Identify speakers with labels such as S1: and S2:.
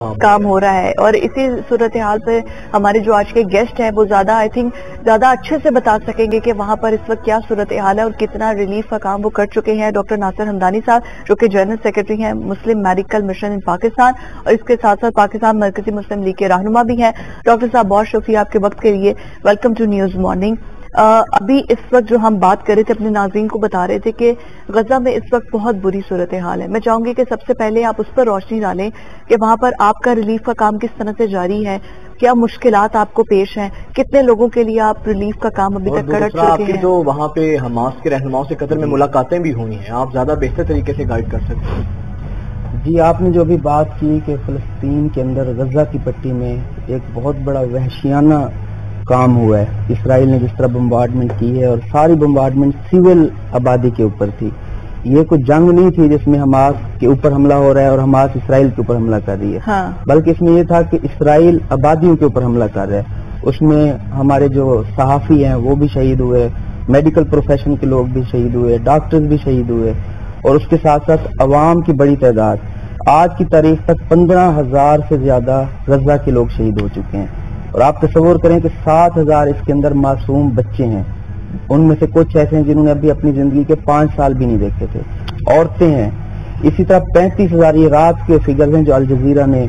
S1: काम हो रहा है। और इसी सूरत हाल पे हमारे जो आज के गेस्ट हैं वो ज्यादा ज्यादा अच्छे से बता सकेंगे कि वहां पर इस वक्त क्या सूरत हाल है और कितना रिलीफ का काम वो कर चुके हैं। डॉक्टर नासिर हमदानी साहब जो कि जनरल सेक्रेटरी हैं मुस्लिम मेडिकल मिशन इन पाकिस्तान, और इसके साथ साथ पाकिस्तान मरकजी मुस्लिम लीग के रहनुमा भी हैं। डॉक्टर साहब बहुत शुक्रिया आपके वक्त के लिए। Welcome to news morning. अभी इस वक्त जो हम बात कर रहे थे, अपने नाज़रीन को बता रहे थे कि गजा में इस वक्त बहुत बुरी सूरत हाल है। मैं चाहूंगी कि सबसे पहले आप उस पर रोशनी डालें कि वहां पर आपका रिलीफ का काम किस तरह से जारी है, क्या मुश्किलात आपको पेश हैं, कितने लोगों के लिए आप रिलीफ का काम अभी तक कर चुके हैं।
S2: जो वहाँ पे हमास के रहनुमाओं से कतर में मुलाकातें भी हुई हैं, आप ज्यादा बेहतर तरीके से गाइड कर सकते हैं।
S3: जी, आपने जो अभी बात की कि फलस्तीन के अंदर गजा की पट्टी में एक बहुत बड़ा वहशियाना काम हुआ है, इसराइल ने जिस तरह बम्बार्डमेंट की है, और सारी बम्बार्डमेंट सिविल आबादी के ऊपर थी। ये कोई जंग नहीं थी जिसमें हमास के ऊपर हमला हो रहा है और हमास इसराइल के ऊपर हमला कर रही है।
S1: हाँ।
S3: बल्कि इसमें ये था कि इसराइल आबादियों के ऊपर हमला कर रहा है। उसमें हमारे जो सहाफी हैं वो भी शहीद हुए, मेडिकल प्रोफेशन के लोग भी शहीद हुए, डॉक्टर्स भी शहीद हुए, और उसके साथ साथ अवाम की बड़ी तादाद। आज की तारीख तक 15,000 से ज्यादा गजा के लोग शहीद हो चुके हैं। और आप तस्वुर करें कि 7,000 इसके अंदर मासूम बच्चे हैं, उनमें से कुछ ऐसे हैं जिन्होंने अभी अपनी जिंदगी के 5 साल भी नहीं देखे थे, औरतें हैं। इसी तरह 35,000 ये रात के फिगर्स हैं जो अल जजीरा ने